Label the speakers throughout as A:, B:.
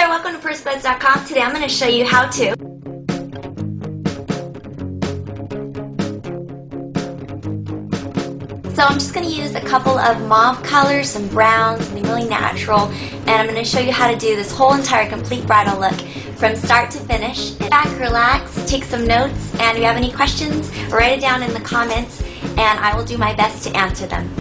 A: there, welcome to PurseBuds.com. Today I'm going to show you how to So I'm just going to use a couple of mauve colors, some browns, something really natural, and I'm going to show you how to do this whole entire complete bridal look from start to finish. Sit back, relax, take some notes, and if you have any questions, write it down in the comments and I will do my best to answer them.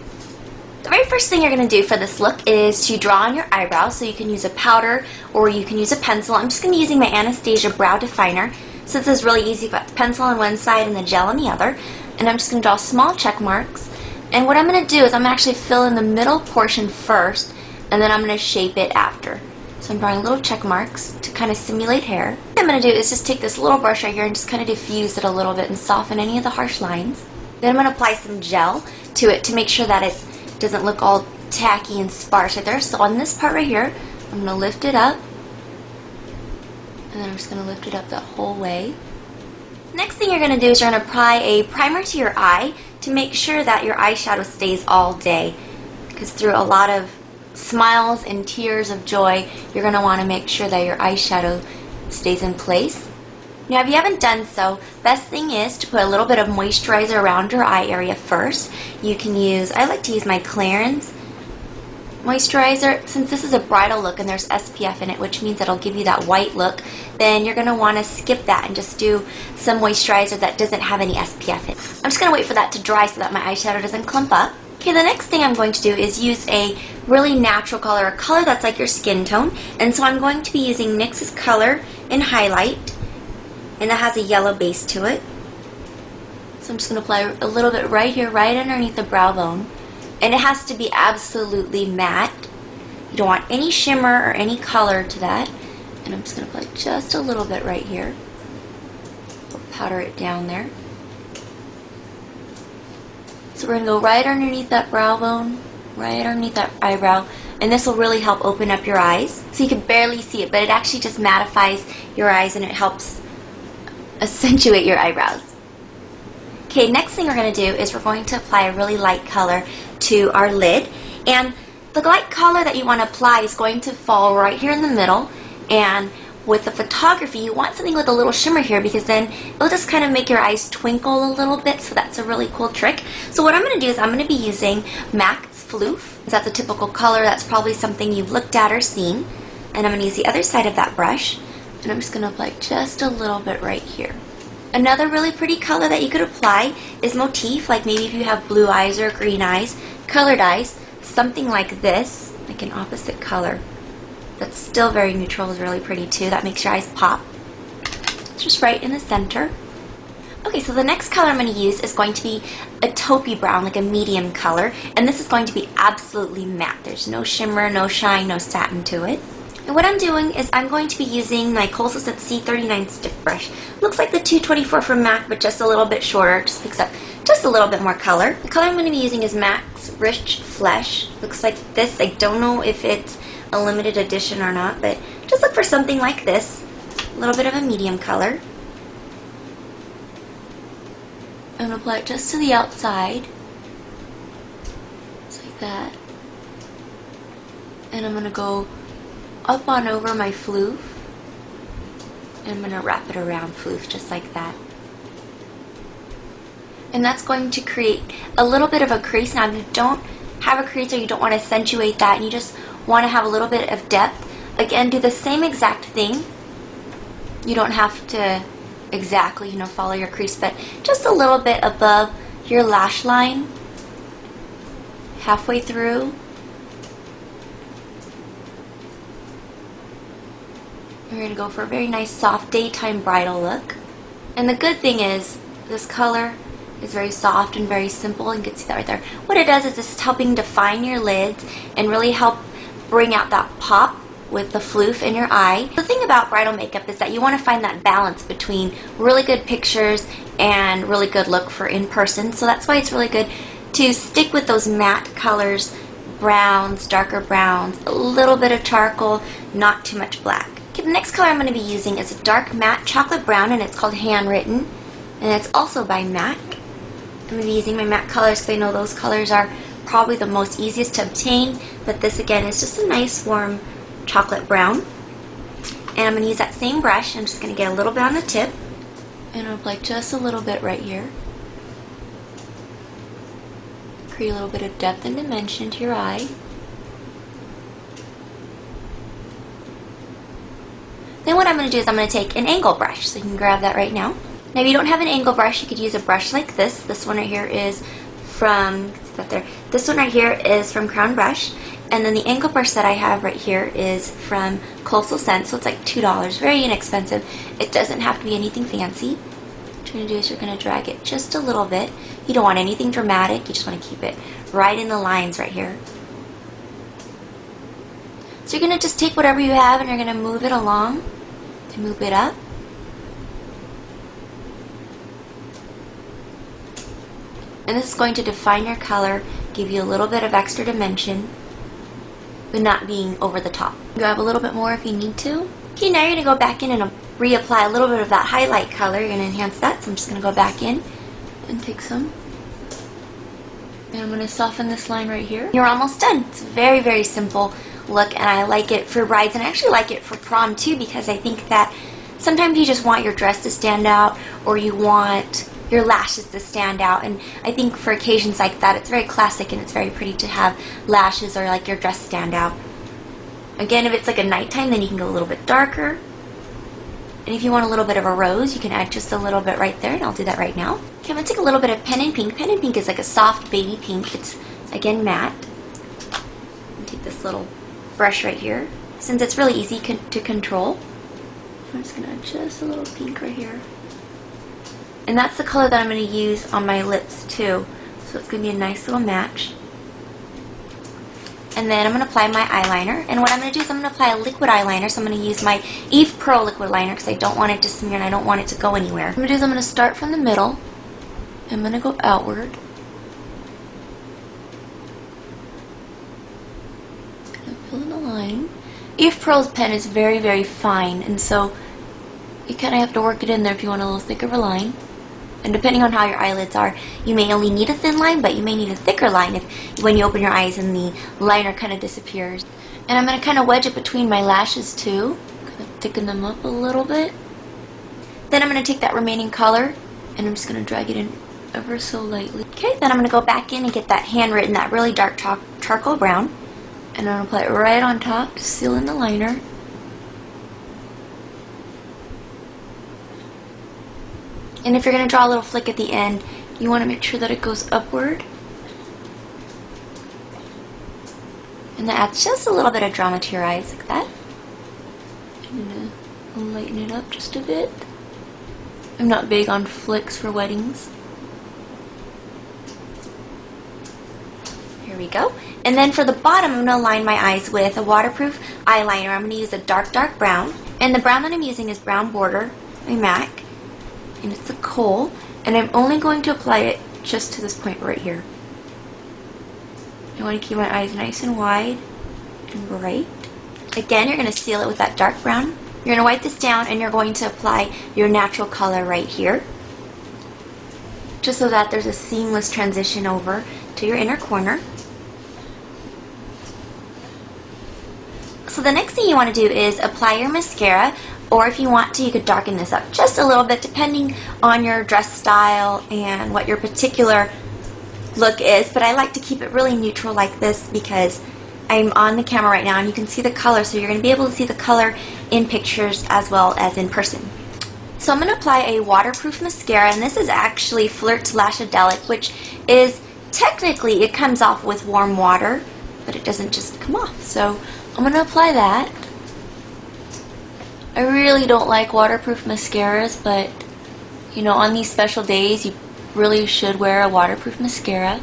A: The very first thing you're going to do for this look is to draw on your eyebrows. So you can use a powder or you can use a pencil. I'm just going to be using my Anastasia brow definer. So this is really easy. You've got the pencil on one side and the gel on the other. And I'm just going to draw small check marks. And what I'm going to do is I'm going to actually fill in the middle portion first, and then I'm going to shape it after. So I'm drawing little check marks to kind of simulate hair. What I'm going to do is just take this little brush right here and just kind of diffuse it a little bit and soften any of the harsh lines. Then I'm going to apply some gel to it to make sure that it doesn't look all tacky and sparse right there. So on this part right here, I'm going to lift it up, and then I'm just going to lift it up the whole way. Next thing you're going to do is you're going to apply a primer to your eye to make sure that your eyeshadow stays all day, because through a lot of smiles and tears of joy, you're going to want to make sure that your eyeshadow stays in place. Now if you haven't done so, best thing is to put a little bit of moisturizer around your eye area first. You can use, I like to use my Clarins moisturizer. Since this is a bridal look and there's SPF in it, which means it'll give you that white look, then you're going to want to skip that and just do some moisturizer that doesn't have any SPF in it. I'm just going to wait for that to dry so that my eyeshadow doesn't clump up. Okay, the next thing I'm going to do is use a really natural color, a color that's like your skin tone. And so I'm going to be using NYX's color in highlight, and that has a yellow base to it. So I'm just going to apply a little bit right here, right underneath the brow bone. And it has to be absolutely matte. You don't want any shimmer or any color to that. And I'm just going to apply just a little bit right here. We'll powder it down there. So we're going to go right underneath that brow bone, right underneath that eyebrow. And this will really help open up your eyes. So you can barely see it, but it actually just mattifies your eyes and it helps accentuate your eyebrows. Okay, next thing we're going to do is we're going to apply a really light color to our lid, and the light color that you want to apply is going to fall right here in the middle. And with the photography, you want something with a little shimmer here, because then it'll just kind of make your eyes twinkle a little bit, so that's a really cool trick. So what I'm going to do is I'm going to be using MAC's Floof. That's a typical color, that's probably something you've looked at or seen. And I'm going to use the other side of that brush, and I'm just going to apply just a little bit right here. Another really pretty color that you could apply is Motif, like maybe if you have blue eyes or green eyes, colored eyes, something like this, like an opposite color. That's still very neutral is really pretty too. That makes your eyes pop. It's just right in the center. Okay, so the next color I'm going to use is going to be a taupey brown, like a medium color, and this is going to be absolutely matte. There's no shimmer, no shine, no satin to it. And what I'm doing is I'm going to be using my Coastal Scent C39 stiff brush. Looks like the 224 from MAC, but just a little bit shorter. Just picks up just a little bit more color. The color I'm going to be using is MAC's Rich Flesh. Looks like this. I don't know if it's a limited edition or not, but just look for something like this. A little bit of a medium color. I'm going to apply it just to the outside. Just like that. And I'm going to go up on over my floof, and I'm going to wrap it around floof just like that. And that's going to create a little bit of a crease. Now if you don't have a crease or you don't want to accentuate that and you just want to have a little bit of depth, again, do the same exact thing. You don't have to exactly, follow your crease, but just a little bit above your lash line, halfway through. We're going to go for a very nice soft daytime bridal look. And the good thing is this color is very soft and very simple, and you can see that right there. What it does is it's helping define your lids and really help bring out that pop with the floof in your eye. The thing about bridal makeup is that you want to find that balance between really good pictures and really good look for in person. So that's why it's really good to stick with those matte colors, browns, darker browns, a little bit of charcoal, not too much black. Okay, the next color I'm going to be using is a dark matte chocolate brown, and it's called Handwritten, and it's also by MAC. I'm going to be using my matte colors because I know those colors are probably the most easiest to obtain, but this again is just a nice warm chocolate brown. And I'm going to use that same brush. I'm just going to get a little bit on the tip. And I'll apply just a little bit right here. Create a little bit of depth and dimension to your eye. Then what I'm going to do is I'm going to take an angle brush. So you can grab that right now. Now if you don't have an angle brush, you could use a brush like this. This one right here is from, this one right here is from Crown Brush. And then the angle brush that I have right here is from Coastal Scents. So it's like $2, very inexpensive. It doesn't have to be anything fancy. What you're going to do is you're going to drag it just a little bit. You don't want anything dramatic. You just want to keep it right in the lines right here. So you're going to just take whatever you have and you're going to move it along and move it up. And this is going to define your color, give you a little bit of extra dimension, but not being over the top. Grab a little bit more if you need to. Okay, now you're going to go back in and reapply a little bit of that highlight color. You're going to enhance that, so I'm just going to go back in and take some. And I'm going to soften this line right here. You're almost done. It's a very, very simple look, and I like it for brides, and I actually like it for prom too, because I think that sometimes you just want your dress to stand out, or you want your lashes to stand out, and I think for occasions like that it's very classic and it's very pretty to have lashes or like your dress stand out. Again, if it's like a nighttime, then you can go a little bit darker, and if you want a little bit of a rose, you can add just a little bit right there, and I'll do that right now. Okay, I'm going to take a little bit of Pen and Pink. Pen and Pink is like a soft baby pink. It's again matte. Take this little brush right here, since it's really easy to control. I'm just going to add just a little pink right here. And that's the color that I'm going to use on my lips too. So it's going to be a nice little match. And then I'm going to apply my eyeliner. And what I'm going to do is I'm going to apply a liquid eyeliner. So I'm going to use my Eve Pearl liquid liner because I don't want it to smear and I don't want it to go anywhere. What I'm going to do is I'm going to start from the middle. I'm going to go outward. Fill in the line. Eve Pearl's pen is very, very fine, and so you kind of have to work it in there if you want a little thicker of a line. And depending on how your eyelids are, you may only need a thin line, but you may need a thicker line when you open your eyes and the liner kind of disappears. And I'm going to kind of wedge it between my lashes too, kind of thicken them up a little bit. Then I'm going to take that remaining color and I'm just going to drag it in ever so lightly. Okay, then I'm going to go back in and get that handwritten, that really dark charcoal brown. And I'm going to apply it right on top to seal in the liner. And if you're going to draw a little flick at the end, you want to make sure that it goes upward. And that adds just a little bit of drama to your eyes, like that. I'm going to lighten it up just a bit. I'm not big on flicks for weddings. Here we go. And then for the bottom, I'm going to line my eyes with a waterproof eyeliner. I'm going to use a dark, dark brown. And the brown that I'm using is Brown Border by MAC. And it's a kohl, and I'm only going to apply it just to this point right here. I want to keep my eyes nice and wide and bright. Again, you're going to seal it with that dark brown. You're going to wipe this down and you're going to apply your natural color right here, just so that there's a seamless transition over to your inner corner. So the next thing you want to do is apply your mascara. Or if you want to, you could darken this up just a little bit depending on your dress style and what your particular look is. But I like to keep it really neutral like this because I'm on the camera right now and you can see the color, so you're going to be able to see the color in pictures as well as in person. So I'm going to apply a waterproof mascara, and this is actually Flirt's Lashadelic, which is technically, it comes off with warm water, but it doesn't just come off. So I'm going to apply that. I really don't like waterproof mascaras, but you know, on these special days you really should wear a waterproof mascara.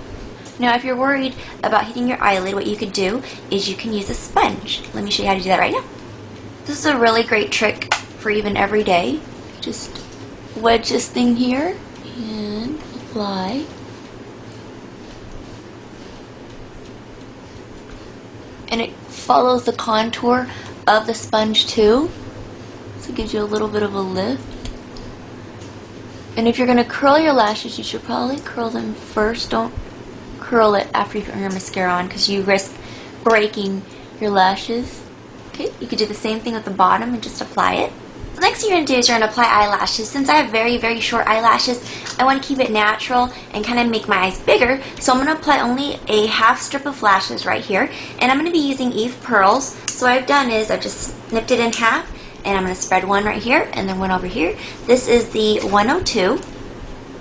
A: Now if you're worried about hitting your eyelid, what you could do is you can use a sponge. Let me show you how to do that right now. This is a really great trick for even every day. Just wedge this thing here and apply. And it follows the contour of the sponge too. So it gives you a little bit of a lift. And if you're going to curl your lashes, you should probably curl them first. Don't curl it after you put your mascara on because you risk breaking your lashes. Okay, you could do the same thing with the bottom and just apply it. The next thing you're going to do is you're going to apply eyelashes. Since I have very, very short eyelashes, I want to keep it natural and kind of make my eyes bigger. So I'm going to apply only a half strip of lashes right here. And I'm going to be using Eve Pearls. So what I've done is I've just snipped it in half. And I'm going to spread one right here and then one over here. This is the 102.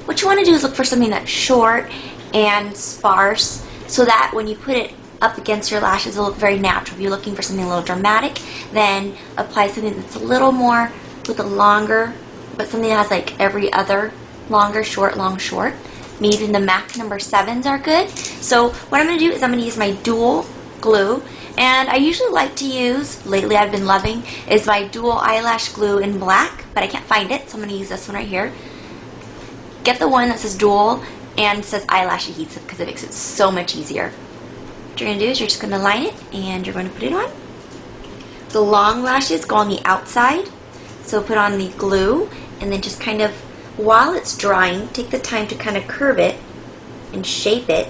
A: What you want to do is look for something that's short and sparse so that when you put it up against your lashes, it'll look very natural. If you're looking for something a little dramatic, then apply something that's a little more with a longer, but something that has like every other longer, short, long, short. Maybe even the MAC number 7s are good. So what I'm going to do is I'm going to use my dual glue. And I usually like to use, lately I've been loving, is my dual eyelash glue in black, but I can't find it, so I'm going to use this one right here. Get the one that says dual and says eyelash adhesive because it makes it so much easier. What you're going to do is you're just going to line it and you're going to put it on. The long lashes go on the outside, so put on the glue and then just kind of, while it's drying, take the time to kind of curve it and shape it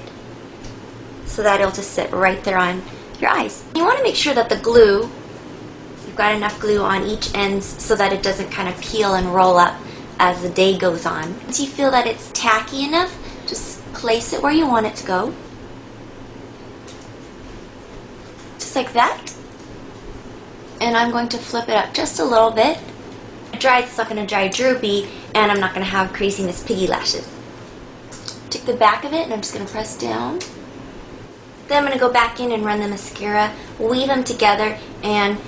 A: so that it'll just sit right there on your eyes. You want to make sure that the glue, you've got enough glue on each ends so that it doesn't kind of peel and roll up as the day goes on. Once you feel that it's tacky enough, just place it where you want it to go. Just like that. And I'm going to flip it up just a little bit. It dries, it's not going to dry droopy, and I'm not going to have crazy Miss Piggy lashes. Take the back of it and I'm just going to press down. Then I'm going to go back in and run the mascara, weave them together, and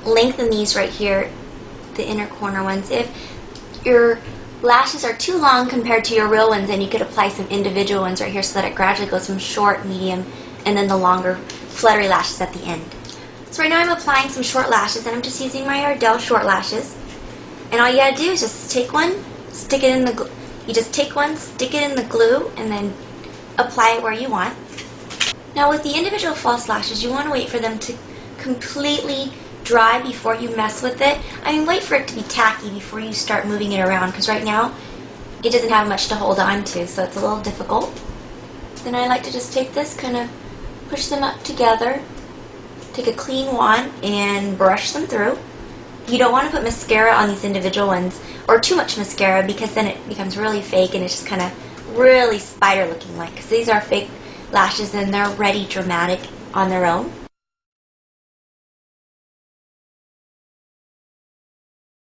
A: lengthen these right here, the inner corner ones. If your lashes are too long compared to your real ones, then you could apply some individual ones right here so that it gradually goes from short, medium, and then the longer fluttery lashes at the end. So right now I'm applying some short lashes, and I'm just using my Bridal short lashes. And all you gotta do is just take one, stick it in the glue. You just take one, stick it in the glue, and then apply it where you want. Now with the individual false lashes, you want to wait for them to completely dry before you mess with it. I mean, wait for it to be tacky before you start moving it around, because right now it doesn't have much to hold on to, so it's a little difficult. Then I like to just take this, kind of push them up together, take a clean wand and brush them through. You don't want to put mascara on these individual ones, or too much mascara, because then it becomes really fake and it's just kind of really spider looking like, because these are fake lashes and they're already dramatic on their own.